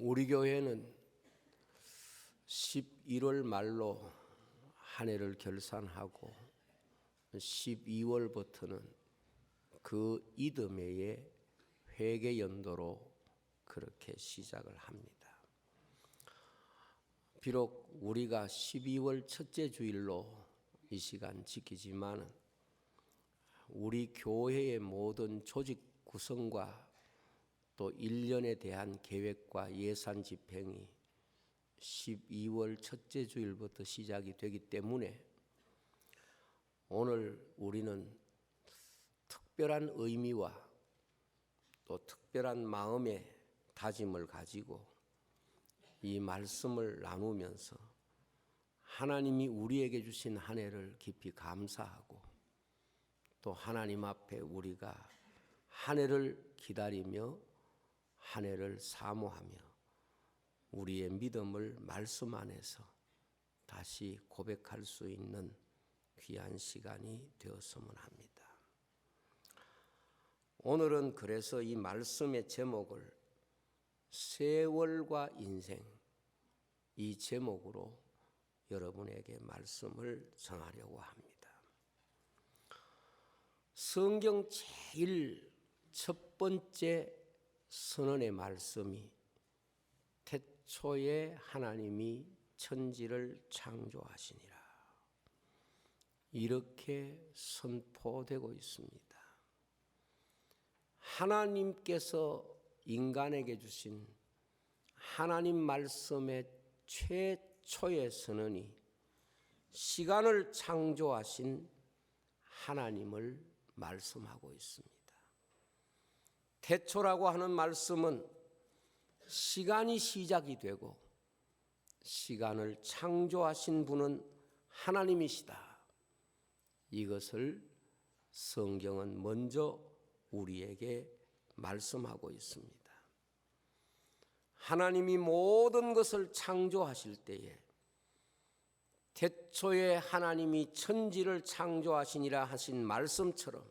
우리 교회는 11월 말로 한 해를 결산하고 12월부터는 그 이듬해에 회개 연도로 그렇게 시작을 합니다. 비록 우리가 12월 첫째 주일로 이 시간 지키지만 우리 교회의 모든 조직 구성과 또 1년에 대한 계획과 예산 집행이 12월 첫째 주일부터 시작이 되기 때문에 오늘 우리는 특별한 의미와 또 특별한 마음의 다짐을 가지고 이 말씀을 나누면서 하나님이 우리에게 주신 한 해를 깊이 감사하고 또 하나님 앞에 우리가 한 해를 기다리며 한 해를 사모하며 우리의 믿음을 말씀 안에서 다시 고백할 수 있는 귀한 시간이 되었으면 합니다. 오늘은 그래서 이 말씀의 제목을 세월과 인생, 이 제목으로 여러분에게 말씀을 전하려고 합니다. 성경 제일 첫 번째 선언의 말씀이 태초에 하나님이 천지를 창조하시니라, 이렇게 선포되고 있습니다. 하나님께서 인간에게 주신 하나님 말씀의 최초의 선언이 시간을 창조하신 하나님을 말씀하고 있습니다. 태초라고 하는 말씀은 시간이 시작이 되고 시간을 창조하신 분은 하나님이시다. 이것을 성경은 먼저 우리에게 말씀하고 있습니다. 하나님이 모든 것을 창조하실 때에 태초에 하나님이 천지를 창조하시니라 하신 말씀처럼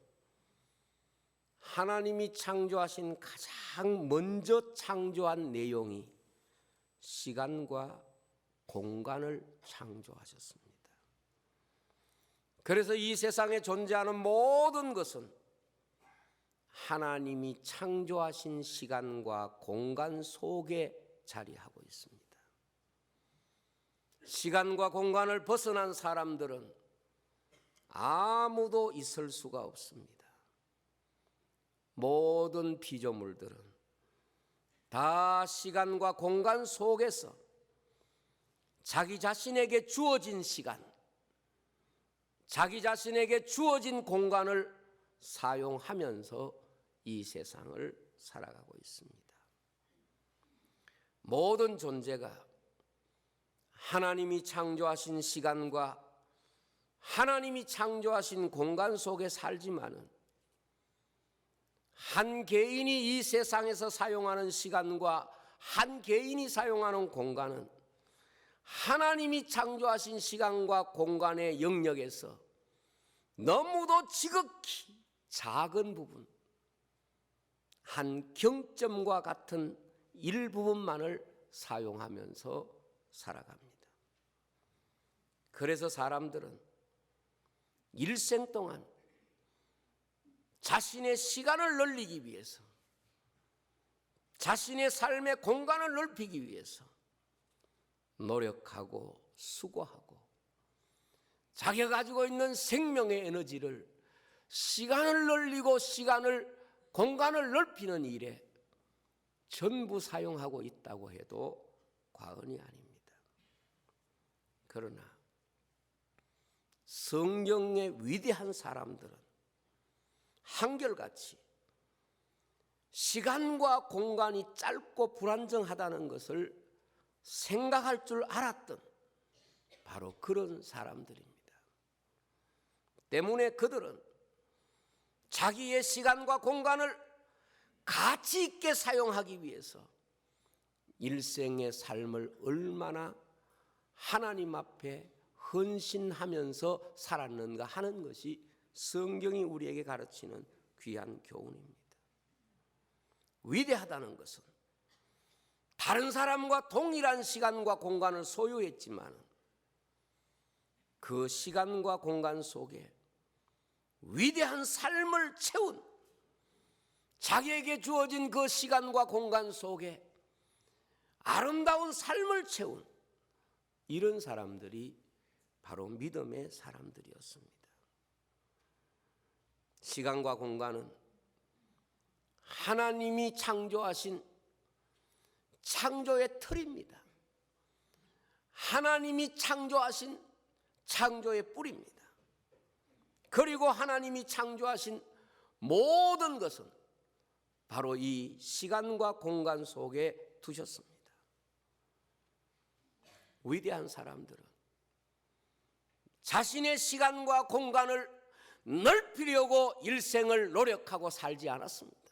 하나님이 창조하신 가장 먼저 창조한 내용이 시간과 공간을 창조하셨습니다. 그래서 이 세상에 존재하는 모든 것은 하나님이 창조하신 시간과 공간 속에 자리하고 있습니다. 시간과 공간을 벗어난 사람들은 아무도 있을 수가 없습니다. 모든 피조물들은 다 시간과 공간 속에서 자기 자신에게 주어진 시간, 자기 자신에게 주어진 공간을 사용하면서 이 세상을 살아가고 있습니다. 모든 존재가 하나님이 창조하신 시간과 하나님이 창조하신 공간 속에 살지만은 한 개인이 이 세상에서 사용하는 시간과 한 개인이 사용하는 공간은 하나님이 창조하신 시간과 공간의 영역에서 너무도 지극히 작은 부분, 한 경점과 같은 일부분만을 사용하면서 살아갑니다. 그래서 사람들은 일생 동안 자신의 시간을 늘리기 위해서, 자신의 삶의 공간을 넓히기 위해서 노력하고 수고하고 자기가 가지고 있는 생명의 에너지를 시간을 늘리고 공간을 넓히는 일에 전부 사용하고 있다고 해도 과언이 아닙니다. 그러나 성경의 위대한 사람들은 한결같이 시간과 공간이 짧고 불안정하다는 것을 생각할 줄 알았던 바로 그런 사람들입니다. 때문에 그들은 자기의 시간과 공간을 가치 있게 사용하기 위해서 일생의 삶을 얼마나 하나님 앞에 헌신하면서 살았는가 하는 것이 성경이 우리에게 가르치는 귀한 교훈입니다. 위대하다는 것은 다른 사람과 동일한 시간과 공간을 소유했지만 그 시간과 공간 속에 위대한 삶을 채운, 자기에게 주어진 그 시간과 공간 속에 아름다운 삶을 채운 이런 사람들이 바로 믿음의 사람들이었습니다. 시간과 공간은 하나님이 창조하신 창조의 틀입니다. 하나님이 창조하신 창조의 뿌리입니다. 그리고 하나님이 창조하신 모든 것은 바로 이 시간과 공간 속에 두셨습니다. 위대한 사람들은 자신의 시간과 공간을 넓히려고 일생을 노력하고 살지 않았습니다.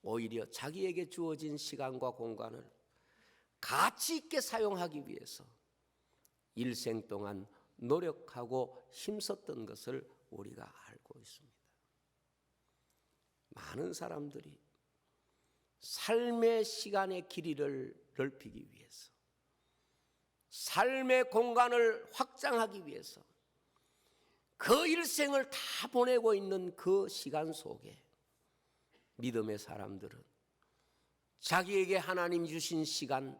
오히려 자기에게 주어진 시간과 공간을 가치 있게 사용하기 위해서 일생 동안 노력하고 힘썼던 것을 우리가 알고 있습니다. 많은 사람들이 삶의 시간의 길이를 넓히기 위해서, 삶의 공간을 확장하기 위해서 그 일생을 다 보내고 있는 그 시간 속에 믿음의 사람들은 자기에게 하나님 주신 시간,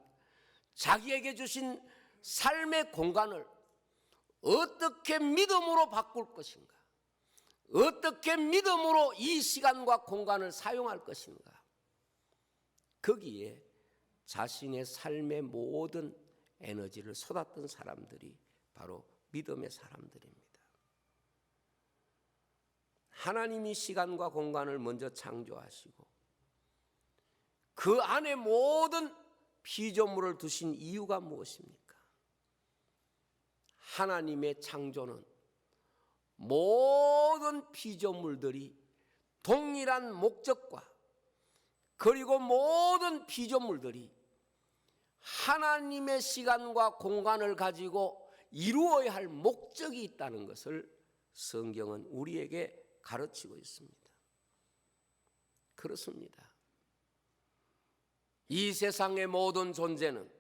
자기에게 주신 삶의 공간을 어떻게 믿음으로 바꿀 것인가, 어떻게 믿음으로 이 시간과 공간을 사용할 것인가, 거기에 자신의 삶의 모든 에너지를 쏟았던 사람들이 바로 믿음의 사람들입니다. 하나님이 시간과 공간을 먼저 창조하시고 그 안에 모든 피조물을 두신 이유가 무엇입니까? 하나님의 창조는 모든 피조물들이 동일한 목적과 그리고 모든 피조물들이 하나님의 시간과 공간을 가지고 이루어야 할 목적이 있다는 것을 성경은 우리에게 가르치고 있습니다. 그렇습니다. 이 세상의 모든 존재는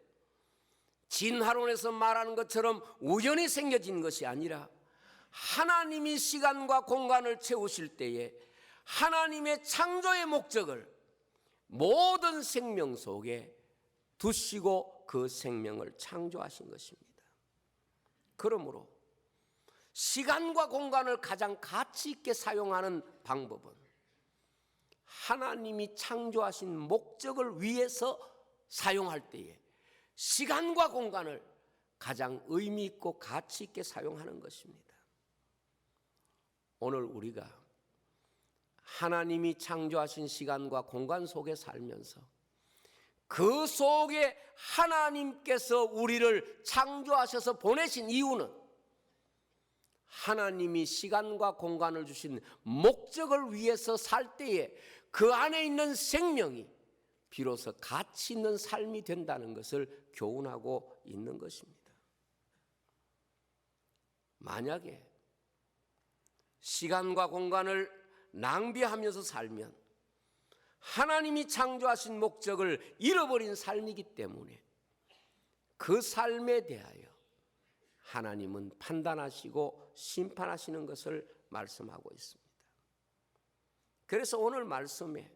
진화론에서 말하는 것처럼 우연히 생겨진 것이 아니라 하나님이 시간과 공간을 채우실 때에 하나님의 창조의 목적을 모든 생명 속에 두시고 그 생명을 창조하신 것입니다. 그러므로 시간과 공간을 가장 가치 있게 사용하는 방법은 하나님이 창조하신 목적을 위해서 사용할 때에 시간과 공간을 가장 의미 있고 가치 있게 사용하는 것입니다. 오늘 우리가 하나님이 창조하신 시간과 공간 속에 살면서 그 속에 하나님께서 우리를 창조하셔서 보내신 이유는 하나님이 시간과 공간을 주신 목적을 위해서 살 때에 그 안에 있는 생명이 비로소 가치 있는 삶이 된다는 것을 교훈하고 있는 것입니다. 만약에 시간과 공간을 낭비하면서 살면 하나님이 창조하신 목적을 잃어버린 삶이기 때문에 그 삶에 대하여 하나님은 판단하시고 심판하시는 것을 말씀하고 있습니다. 그래서 오늘 말씀에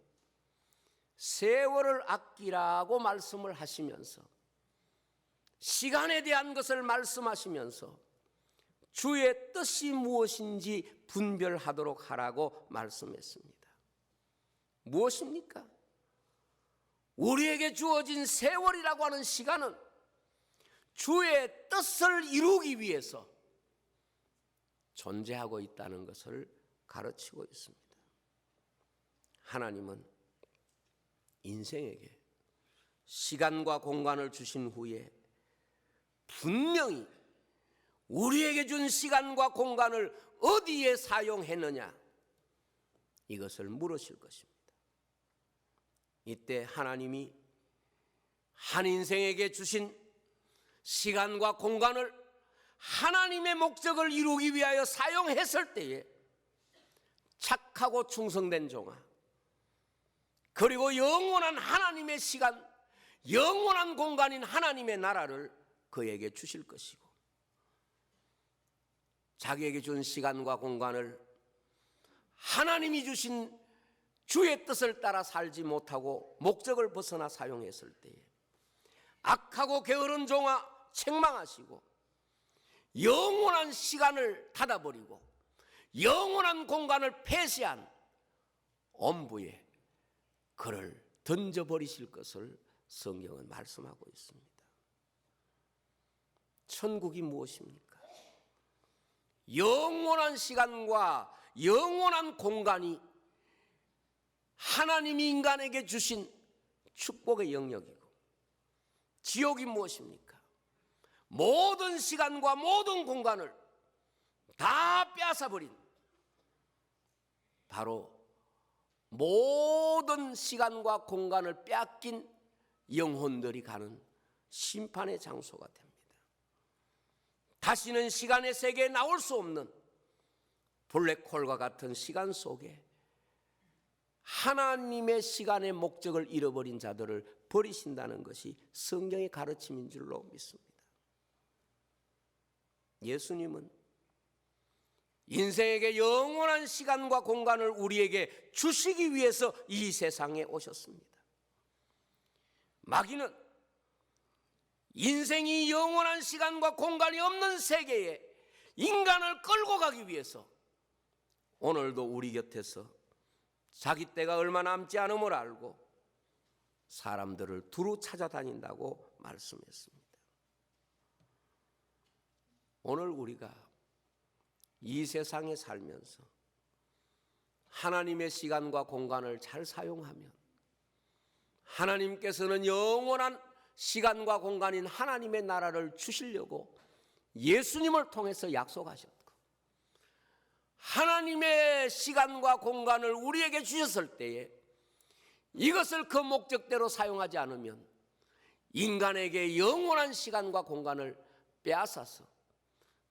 세월을 아끼라고 말씀을 하시면서 시간에 대한 것을 말씀하시면서 주의 뜻이 무엇인지 분별하도록 하라고 말씀했습니다. 무엇입니까? 우리에게 주어진 세월이라고 하는 시간은 주의 뜻을 이루기 위해서 존재하고 있다는 것을 가르치고 있습니다. 하나님은 인생에게 시간과 공간을 주신 후에 분명히 우리에게 준 시간과 공간을 어디에 사용했느냐 이것을 물으실 것입니다. 이때 하나님이 한 인생에게 주신 시간과 공간을 하나님의 목적을 이루기 위하여 사용했을 때에 착하고 충성된 종아, 그리고 영원한 하나님의 시간, 영원한 공간인 하나님의 나라를 그에게 주실 것이고, 자기에게 준 시간과 공간을 하나님이 주신 주의 뜻을 따라 살지 못하고 목적을 벗어나 사용했을 때에 악하고 게으른 종아 책망하시고, 영원한 시간을 닫아버리고 영원한 공간을 폐쇄한 엄부에 그를 던져버리실 것을 성경은 말씀하고 있습니다. 천국이 무엇입니까? 영원한 시간과 영원한 공간이 하나님이 인간에게 주신 축복의 영역이고, 지옥이 무엇입니까? 모든 시간과 모든 공간을 다 빼앗아버린, 바로 모든 시간과 공간을 빼앗긴 영혼들이 가는 심판의 장소가 됩니다. 다시는 시간의 세계에 나올 수 없는 블랙홀과 같은 시간 속에 하나님의 시간의 목적을 잃어버린 자들을 버리신다는 것이 성경의 가르침인 줄로 믿습니다. 예수님은 인생에게 영원한 시간과 공간을 우리에게 주시기 위해서 이 세상에 오셨습니다. 마귀는 인생이 영원한 시간과 공간이 없는 세계에 인간을 끌고 가기 위해서 오늘도 우리 곁에서 자기 때가 얼마 남지 않음을 알고 사람들을 두루 찾아다닌다고 말씀했습니다. 오늘 우리가 이 세상에 살면서 하나님의 시간과 공간을 잘 사용하면 하나님께서는 영원한 시간과 공간인 하나님의 나라를 주시려고 예수님을 통해서 약속하셨고, 하나님의 시간과 공간을 우리에게 주셨을 때에 이것을 그 목적대로 사용하지 않으면 인간에게 영원한 시간과 공간을 빼앗아서,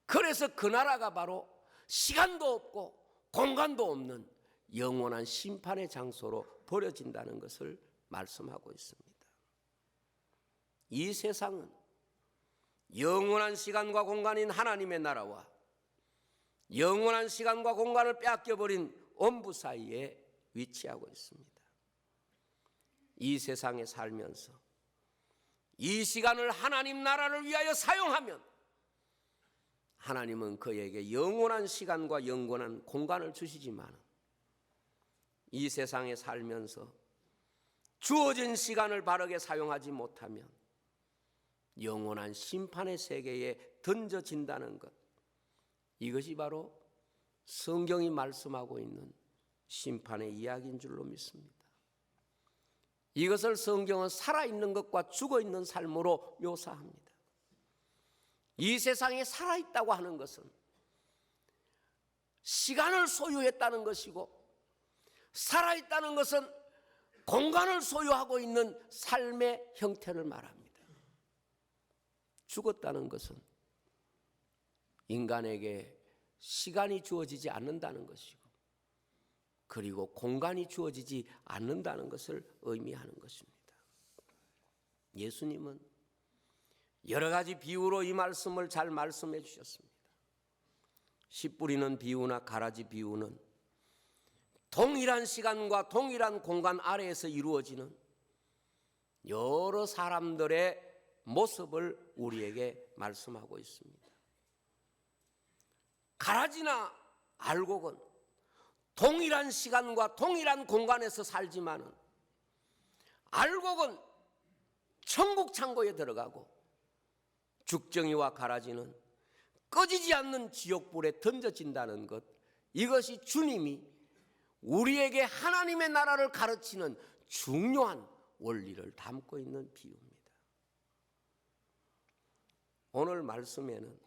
그래서 그 나라가 바로 시간도 없고 공간도 없는 영원한 심판의 장소로 버려진다는 것을 말씀하고 있습니다. 이 세상은 영원한 시간과 공간인 하나님의 나라와 영원한 시간과 공간을 빼앗겨버린 엄부 사이에 위치하고 있습니다. 이 세상에 살면서 이 시간을 하나님 나라를 위하여 사용하면 하나님은 그에게 영원한 시간과 영원한 공간을 주시지만, 이 세상에 살면서 주어진 시간을 바르게 사용하지 못하면 영원한 심판의 세계에 던져진다는 것, 이것이 바로 성경이 말씀하고 있는 심판의 이야기인 줄로 믿습니다. 이것을 성경은 살아있는 것과 죽어있는 삶으로 묘사합니다. 이 세상에 살아있다고 하는 것은 시간을 소유했다는 것이고, 살아있다는 것은 공간을 소유하고 있는 삶의 형태를 말합니다. 죽었다는 것은 인간에게 시간이 주어지지 않는다는 것이고, 그리고 공간이 주어지지 않는다는 것을 의미하는 것입니다. 예수님은 여러 가지 비유로 이 말씀을 잘 말씀해 주셨습니다. 씨 뿌리는 비유나 가라지 비유는 동일한 시간과 동일한 공간 아래에서 이루어지는 여러 사람들의 모습을 우리에게 말씀하고 있습니다. 가라지나 알곡은 동일한 시간과 동일한 공간에서 살지만은, 알곡은 천국 창고에 들어가고 죽정이와 가라지는 꺼지지 않는 지옥불에 던져진다는 것, 이것이 주님이 우리에게 하나님의 나라를 가르치는 중요한 원리를 담고 있는 비유입니다. 오늘 말씀에는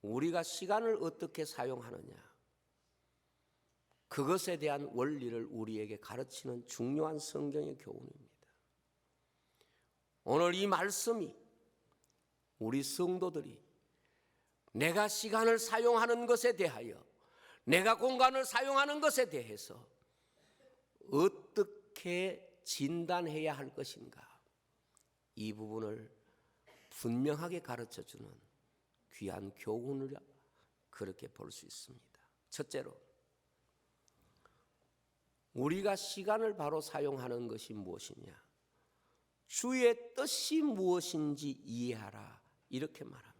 우리가 시간을 어떻게 사용하느냐, 그것에 대한 원리를 우리에게 가르치는 중요한 성경의 교훈입니다. 오늘 이 말씀이 우리 성도들이 내가 시간을 사용하는 것에 대하여, 내가 공간을 사용하는 것에 대해서 어떻게 진단해야 할 것인가, 이 부분을 분명하게 가르쳐주는 귀한 교훈을 그렇게 볼 수 있습니다. 첫째로, 우리가 시간을 바로 사용하는 것이 무엇이냐? 주의 뜻이 무엇인지 이해하라, 이렇게 말합니다.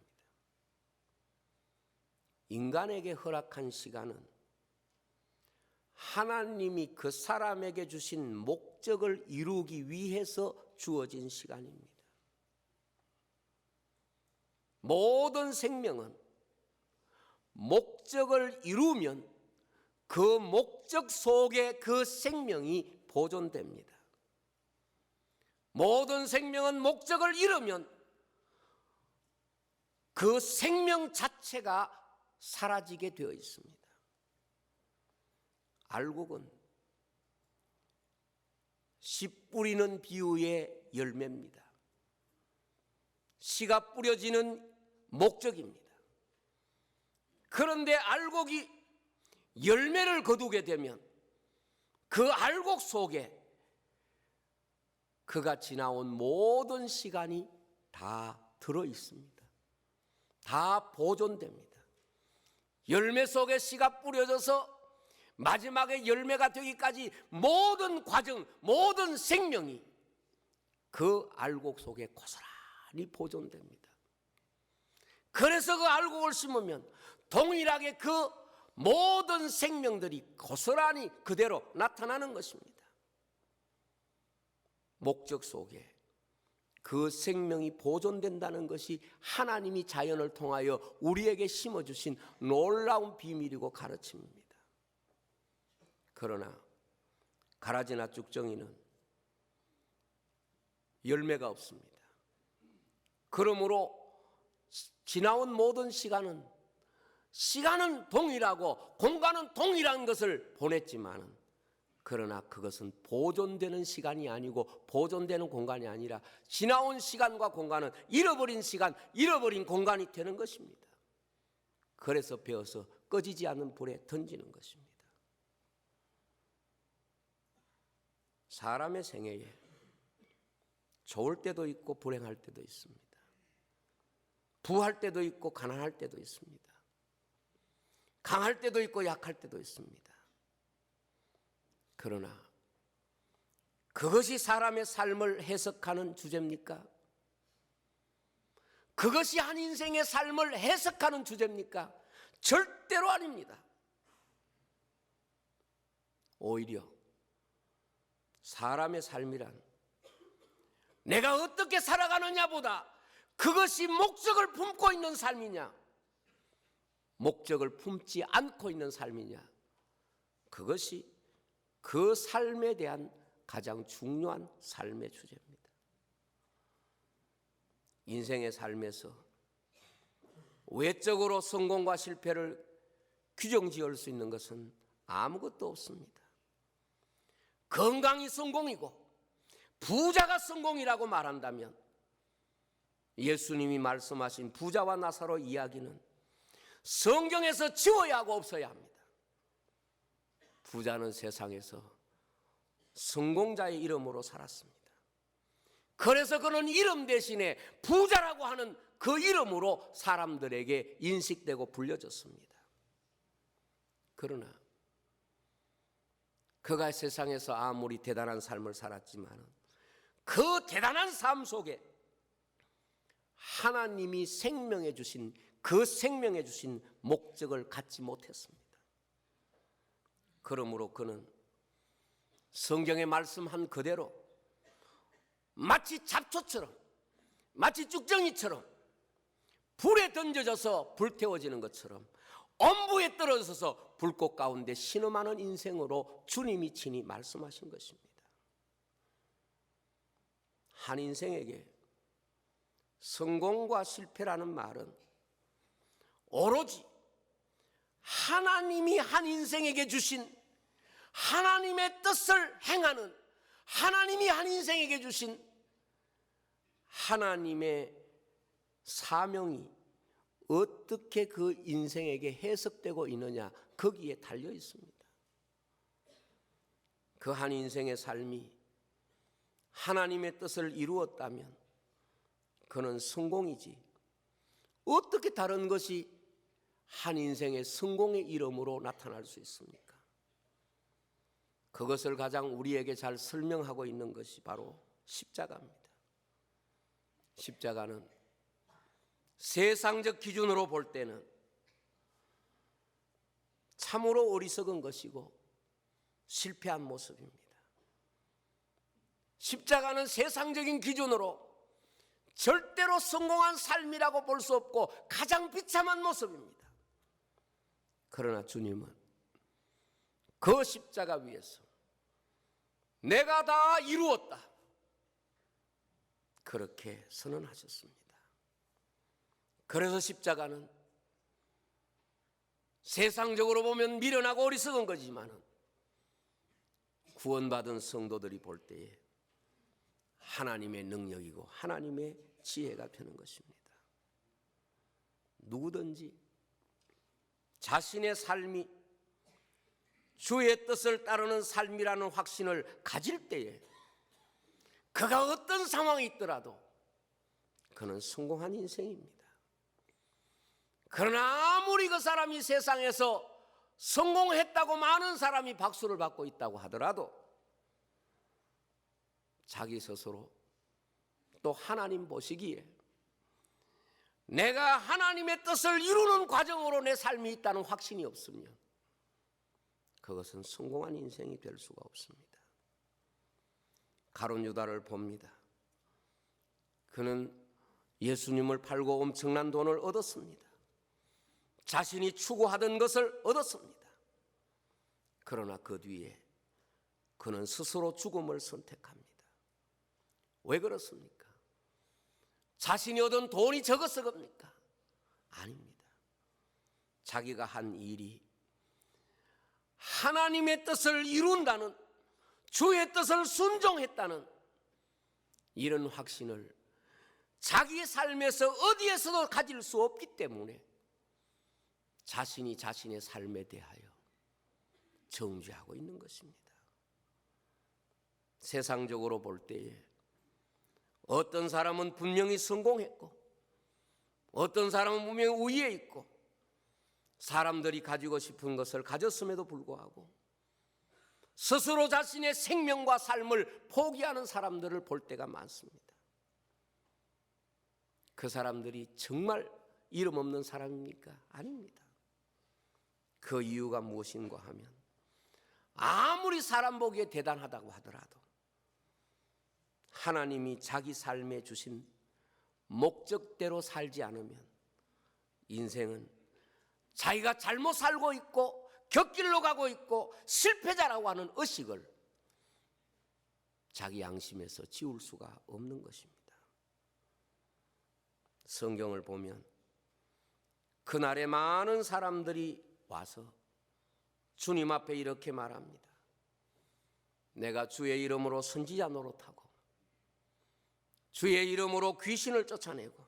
인간에게 허락한 시간은 하나님이 그 사람에게 주신 목적을 이루기 위해서 주어진 시간입니다. 모든 생명은 목적을 이루면 그 목적 속에 그 생명이 보존됩니다. 모든 생명은 목적을 이루면 그 생명 자체가 사라지게 되어 있습니다. 알곡은 씨 뿌리는 비유의 열매입니다. 씨가 뿌려지는 목적입니다. 그런데 알곡이 열매를 거두게 되면 그 알곡 속에 그가 지나온 모든 시간이 다 들어 있습니다. 다 보존됩니다. 열매 속에 씨가 뿌려져서 마지막에 열매가 되기까지 모든 과정, 모든 생명이 그 알곡 속에 고스란히 보존됩니다. 그래서 그 알곡을 심으면 동일하게 그 모든 생명들이 고스란히 그대로 나타나는 것입니다. 목적 속에 그 생명이 보존된다는 것이 하나님이 자연을 통하여 우리에게 심어주신 놀라운 비밀이고 가르침입니다. 그러나 가라지나 쭉정이는 열매가 없습니다. 그러므로 지나온 모든 시간은 동일하고 공간은 동일한 것을 보냈지만, 그러나 그것은 보존되는 시간이 아니고 보존되는 공간이 아니라 지나온 시간과 공간은 잃어버린 시간, 잃어버린 공간이 되는 것입니다. 그래서 베어서 꺼지지 않는 불에 던지는 것입니다. 사람의 생애에 좋을 때도 있고 불행할 때도 있습니다. 부할 때도 있고 가난할 때도 있습니다. 강할 때도 있고 약할 때도 있습니다. 그러나 그것이 사람의 삶을 해석하는 주제입니까? 그것이 한 인생의 삶을 해석하는 주제입니까? 절대로 아닙니다. 오히려 사람의 삶이란 내가 어떻게 살아가느냐보다 그것이 목적을 품고 있는 삶이냐, 목적을 품지 않고 있는 삶이냐, 그것이 그 삶에 대한 가장 중요한 삶의 주제입니다. 인생의 삶에서 외적으로 성공과 실패를 규정지을 수 있는 것은 아무것도 없습니다. 건강이 성공이고 부자가 성공이라고 말한다면 예수님이 말씀하신 부자와 나사로 이야기는 성경에서 지워야 하고 없어야 합니다. 부자는 세상에서 성공자의 이름으로 살았습니다. 그래서 그는 이름 대신에 부자라고 하는 그 이름으로 사람들에게 인식되고 불려졌습니다. 그러나 그가 세상에서 아무리 대단한 삶을 살았지만 그 대단한 삶 속에 하나님이 생명해 주신 그 생명해 주신 목적을 갖지 못했습니다. 그러므로 그는 성경에 말씀한 그대로 마치 잡초처럼, 마치 쭉정이처럼 불에 던져져서 불태워지는 것처럼 엄부에 떨어져서 불꽃 가운데 신음하는 인생으로 주님이 친히 말씀하신 것입니다. 한 인생에게 성공과 실패라는 말은 오로지 하나님이 한 인생에게 주신 하나님의 뜻을 행하는, 하나님이 한 인생에게 주신 하나님의 사명이 어떻게 그 인생에게 해석되고 있느냐, 거기에 달려 있습니다. 그 한 인생의 삶이 하나님의 뜻을 이루었다면 그는 성공이지 어떻게 다른 것이 한 인생의 성공의 이름으로 나타날 수 있습니까? 그것을 가장 우리에게 잘 설명하고 있는 것이 바로 십자가입니다. 십자가는 세상적 기준으로 볼 때는 참으로 어리석은 것이고 실패한 모습입니다. 십자가는 세상적인 기준으로 절대로 성공한 삶이라고 볼 수 없고 가장 비참한 모습입니다. 그러나 주님은 그 십자가 위에서 내가 다 이루었다 그렇게 선언하셨습니다. 그래서 십자가는 세상적으로 보면 미련하고 어리석은 거지만 구원받은 성도들이 볼 때에 하나님의 능력이고 하나님의 지혜가 되는 것입니다. 누구든지 자신의 삶이 주의 뜻을 따르는 삶이라는 확신을 가질 때에 그가 어떤 상황이 있더라도 그는 성공한 인생입니다. 그러나 아무리 그 사람이 세상에서 성공했다고 많은 사람이 박수를 받고 있다고 하더라도 자기 스스로 또 하나님 보시기에 내가 하나님의 뜻을 이루는 과정으로 내 삶이 있다는 확신이 없으면 그것은 성공한 인생이 될 수가 없습니다. 가룟 유다를 봅니다. 그는 예수님을 팔고 엄청난 돈을 얻었습니다. 자신이 추구하던 것을 얻었습니다. 그러나 그 뒤에 그는 스스로 죽음을 선택합니다. 왜 그렇습니까? 자신이 얻은 돈이 적어서 겁니까? 아닙니다. 자기가 한 일이 하나님의 뜻을 이룬다는, 주의 뜻을 순종했다는 이런 확신을 자기 삶에서 어디에서도 가질 수 없기 때문에 자신이 자신의 삶에 대하여 정죄하고 있는 것입니다. 세상적으로 볼 때에 어떤 사람은 분명히 성공했고 어떤 사람은 분명히 우위에 있고 사람들이 가지고 싶은 것을 가졌음에도 불구하고 스스로 자신의 생명과 삶을 포기하는 사람들을 볼 때가 많습니다. 그 사람들이 정말 이름 없는 사람입니까? 아닙니다. 그 이유가 무엇인가 하면 아무리 사람 보기에 대단하다고 하더라도 하나님이 자기 삶에 주신 목적대로 살지 않으면 인생은 자기가 잘못 살고 있고 곁길로 가고 있고 실패자라고 하는 의식을 자기 양심에서 지울 수가 없는 것입니다. 성경을 보면 그날에 많은 사람들이 와서 주님 앞에 이렇게 말합니다. 내가 주의 이름으로 선지자 노릇하고 주의 이름으로 귀신을 쫓아내고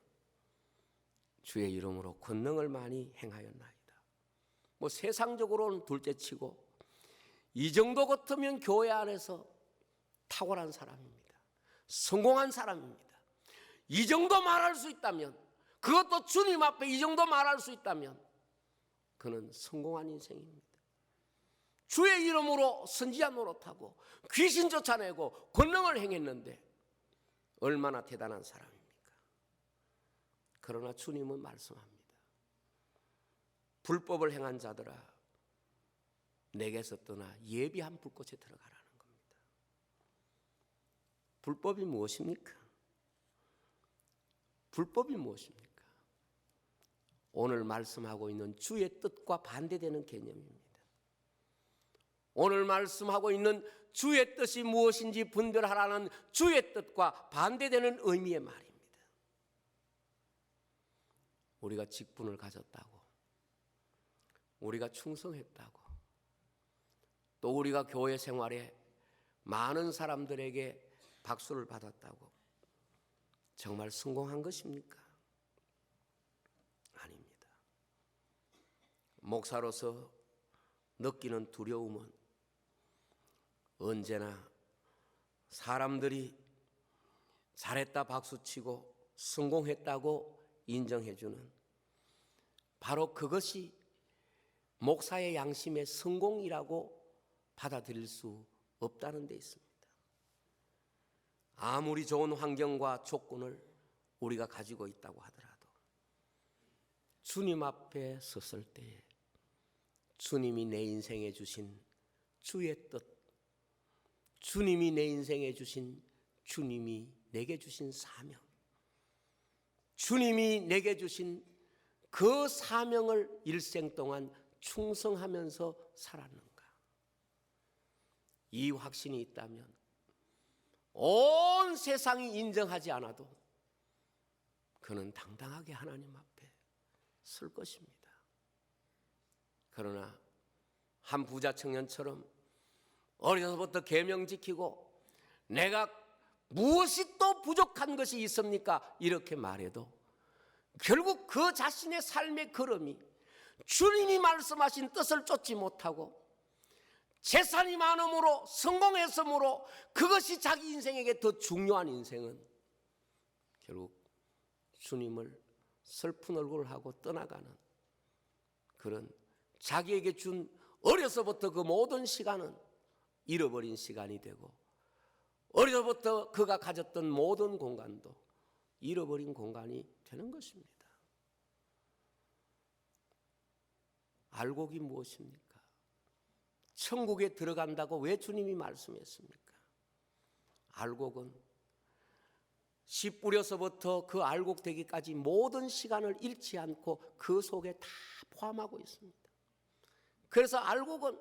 주의 이름으로 권능을 많이 행하였나이다. 뭐 세상적으로는 둘째치고 이 정도 같으면 교회 안에서 탁월한 사람입니다. 성공한 사람입니다. 이 정도 말할 수 있다면, 그것도 주님 앞에 이 정도 말할 수 있다면 그는 성공한 인생입니다. 주의 이름으로 선지자 노릇하고 귀신 쫓아내고 권능을 행했는데 얼마나 대단한 사람입니까? 그러나 주님은 말씀합니다. 불법을 행한 자들아 내게서 떠나 예비한 불꽃에 들어가라는 겁니다. 불법이 무엇입니까? 불법이 무엇입니까? 오늘 말씀하고 있는 주의 뜻과 반대되는 개념입니다. 오늘 말씀하고 있는 주의 뜻이 무엇인지 분별하라는 주의 뜻과 반대되는 의미의 말입니다. 우리가 직분을 가졌다고, 우리가 충성했다고, 또 우리가 교회 생활에 많은 사람들에게 박수를 받았다고 정말 성공한 것입니까? 아닙니다. 목사로서 느끼는 두려움은 언제나 사람들이 잘했다 박수치고 성공했다고 인정해주는, 바로 그것이 목사의 양심의 성공이라고 받아들일 수 없다는 데 있습니다. 아무리 좋은 환경과 조건을 우리가 가지고 있다고 하더라도 주님 앞에 섰을 때에 주님이 내 인생에 주신 주의 뜻, 주님이 내 인생에 주신, 주님이 내게 주신 사명, 주님이 내게 주신 그 사명을 일생 동안 충성하면서 살았는가, 이 확신이 있다면 온 세상이 인정하지 않아도 그는 당당하게 하나님 앞에 설 것입니다. 그러나 한 부자 청년처럼 어려서부터 계명 지키고 내가 무엇이 또 부족한 것이 있습니까? 이렇게 말해도 결국 그 자신의 삶의 걸음이 주님이 말씀하신 뜻을 쫓지 못하고 재산이 많음으로, 성공했으므로 그것이 자기 인생에게 더 중요한 인생은 결국 주님을 슬픈 얼굴을 하고 떠나가는 그런, 자기에게 준 어려서부터 그 모든 시간은 잃어버린 시간이 되고, 어려서부터 그가 가졌던 모든 공간도 잃어버린 공간이 되는 것입니다. 알곡이 무엇입니까? 천국에 들어간다고 왜 주님이 말씀했습니까? 알곡은 씨 뿌려서부터 그 알곡 되기까지 모든 시간을 잃지 않고 그 속에 다 포함하고 있습니다. 그래서 알곡은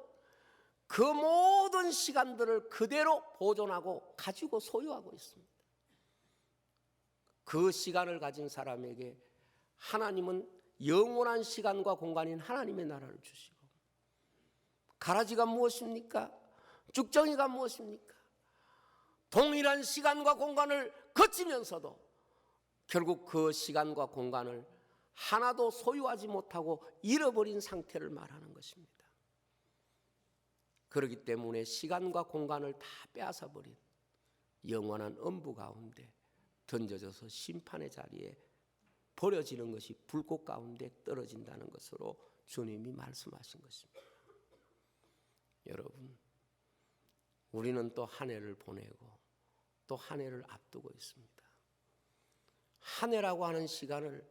그 모든 시간들을 그대로 보존하고 가지고 소유하고 있습니다. 그 시간을 가진 사람에게 하나님은 영원한 시간과 공간인 하나님의 나라를 주시고, 가라지가 무엇입니까? 쭉정이가 무엇입니까? 동일한 시간과 공간을 거치면서도 결국 그 시간과 공간을 하나도 소유하지 못하고 잃어버린 상태를 말하는 것입니다. 그렇기 때문에 시간과 공간을 다 빼앗아버린 영원한 엄부 가운데 던져져서 심판의 자리에 버려지는 것이 불꽃 가운데 떨어진다는 것으로 주님이 말씀하신 것입니다. 여러분, 우리는 또 한 해를 보내고 또 한 해를 앞두고 있습니다. 한 해라고 하는 시간을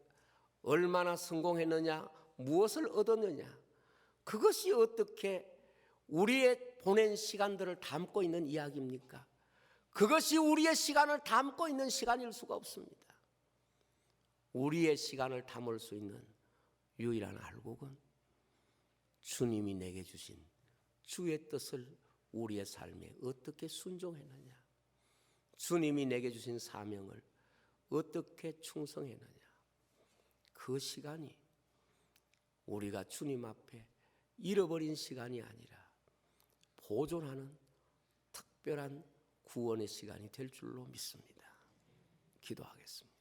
얼마나 성공했느냐, 무엇을 얻었느냐, 그것이 어떻게 우리의 보낸 시간들을 담고 있는 이야기입니까? 그것이 우리의 시간을 담고 있는 시간일 수가 없습니다. 우리의 시간을 담을 수 있는 유일한 알곡은 주님이 내게 주신 주의 뜻을 우리의 삶에 어떻게 순종했느냐, 주님이 내게 주신 사명을 어떻게 충성했느냐, 그 시간이 우리가 주님 앞에 잃어버린 시간이 아니라 보존하는 특별한 구원의 시간이 될 줄로 믿습니다. 기도하겠습니다.